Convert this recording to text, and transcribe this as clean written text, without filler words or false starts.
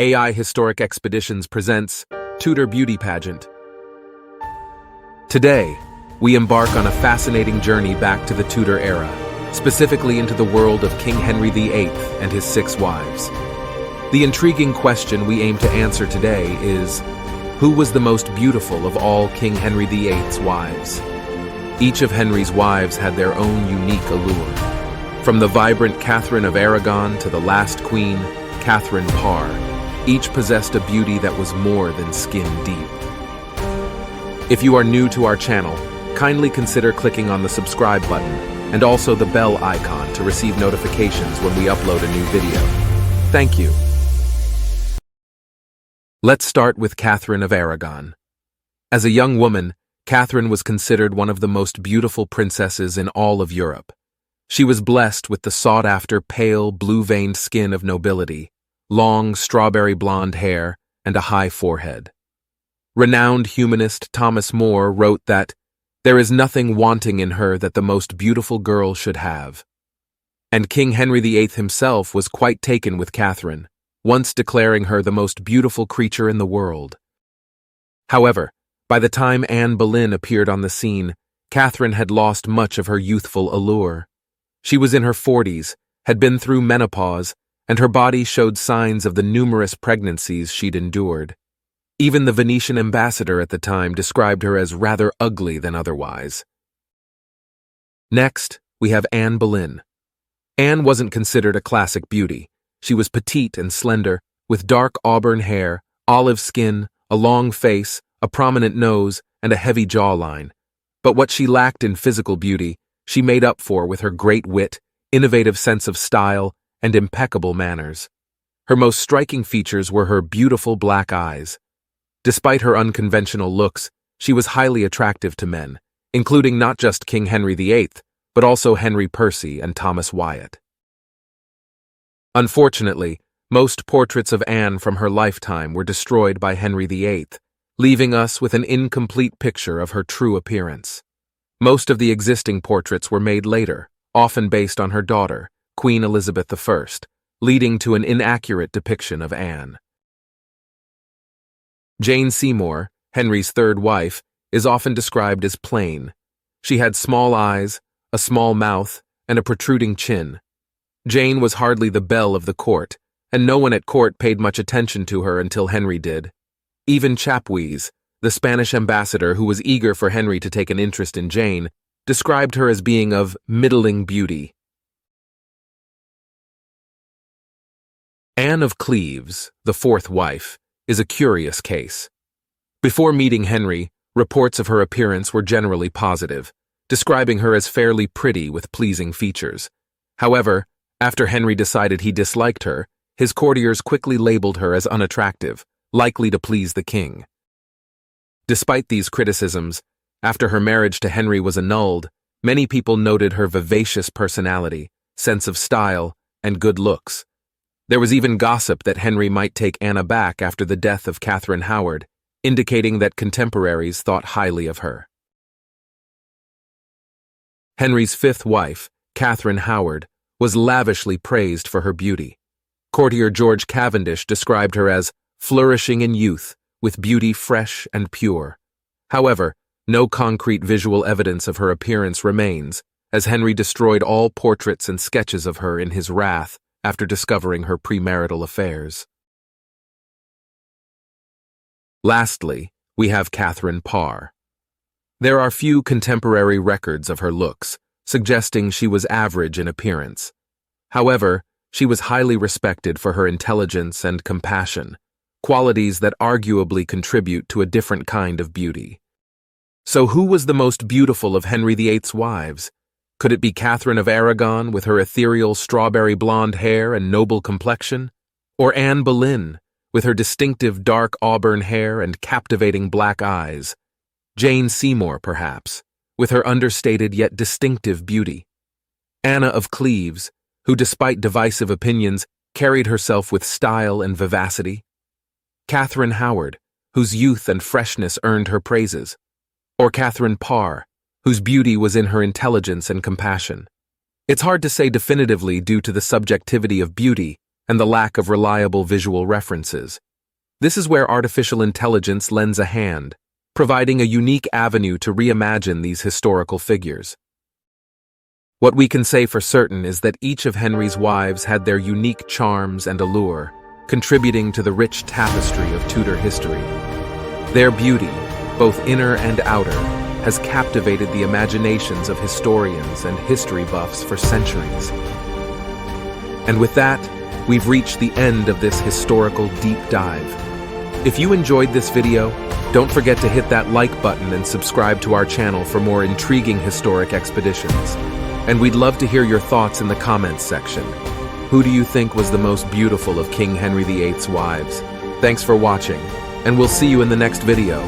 AI Historic Expeditions presents Tudor Beauty Pageant. Today, we embark on a fascinating journey back to the Tudor era, specifically into the world of King Henry VIII and his 6 wives. The intriguing question we aim to answer today is, who was the most beautiful of all King Henry VIII's wives? Each of Henry's wives had their own unique allure. From the vibrant Katherine of Aragon to the last queen, Katherine Parr, each possessed a beauty that was more than skin deep. If you are new to our channel, kindly consider clicking on the subscribe button and also the bell icon to receive notifications when we upload a new video. Thank you. Let's start with Katherine of Aragon. As a young woman, Katherine was considered one of the most beautiful princesses in all of Europe. She was blessed with the sought-after pale, blue-veined skin of nobility, long, strawberry blonde hair, and a high forehead. Renowned humanist Thomas More wrote that, "There is nothing wanting in her that the most beautiful girl should have." And King Henry VIII himself was quite taken with Katherine, once declaring her the most beautiful creature in the world. However, by the time Anne Boleyn appeared on the scene, Katherine had lost much of her youthful allure. She was in her 40s, had been through menopause, and her body showed signs of the numerous pregnancies she'd endured. Even the Venetian ambassador at the time described her as rather ugly than otherwise. Next, we have Anne Boleyn. Anne wasn't considered a classic beauty. She was petite and slender, with dark auburn hair, olive skin, a long face, a prominent nose, and a heavy jawline. But what she lacked in physical beauty, she made up for with her great wit, innovative sense of style, and impeccable manners. Her most striking features were her beautiful black eyes. Despite her unconventional looks, she was highly attractive to men, including not just King Henry VIII, but also Henry Percy and Thomas Wyatt. Unfortunately, most portraits of Anne from her lifetime were destroyed by Henry VIII, leaving us with an incomplete picture of her true appearance. Most of the existing portraits were made later, often based on her daughter, Queen Elizabeth I, leading to an inaccurate depiction of Anne. Jane Seymour, Henry's 3rd wife, is often described as plain. She had small eyes, a small mouth, and a protruding chin. Jane was hardly the belle of the court, and no one at court paid much attention to her until Henry did. Even Chapuis, the Spanish ambassador who was eager for Henry to take an interest in Jane, described her as being of middling beauty. Anne of Cleves, the 4th wife, is a curious case. Before meeting Henry, reports of her appearance were generally positive, describing her as fairly pretty with pleasing features. However, after Henry decided he disliked her, his courtiers quickly labeled her as unattractive, likely to please the king. Despite these criticisms, after her marriage to Henry was annulled, many people noted her vivacious personality, sense of style, and good looks. There was even gossip that Henry might take Anna back after the death of Catherine Howard, indicating that contemporaries thought highly of her. Henry's 5th wife, Catherine Howard, was lavishly praised for her beauty. Courtier George Cavendish described her as flourishing in youth, with beauty fresh and pure. However, no concrete visual evidence of her appearance remains, as Henry destroyed all portraits and sketches of her in his wrath after discovering her premarital affairs. Lastly, we have Katherine Parr. There are few contemporary records of her looks, suggesting she was average in appearance. However, she was highly respected for her intelligence and compassion, qualities that arguably contribute to a different kind of beauty. So who was the most beautiful of Henry VIII's wives? Could it be Katherine of Aragon with her ethereal strawberry blonde hair and noble complexion? Or Anne Boleyn with her distinctive dark auburn hair and captivating black eyes? Jane Seymour, perhaps, with her understated yet distinctive beauty? Anna of Cleves, who despite divisive opinions carried herself with style and vivacity? Katherine Howard, whose youth and freshness earned her praises? Or Katherine Parr, whose beauty was in her intelligence and compassion? It's hard to say definitively due to the subjectivity of beauty and the lack of reliable visual references. This is where artificial intelligence lends a hand, providing a unique avenue to reimagine these historical figures. What we can say for certain is that each of Henry's wives had their unique charms and allure, contributing to the rich tapestry of Tudor history. Their beauty, both inner and outer, has captivated the imaginations of historians and history buffs for centuries. And with that, we've reached the end of this historical deep dive. If you enjoyed this video, don't forget to hit that like button and subscribe to our channel for more intriguing historic expeditions. And we'd love to hear your thoughts in the comments section. Who do you think was the most beautiful of King Henry VIII's wives? Thanks for watching, and we'll see you in the next video.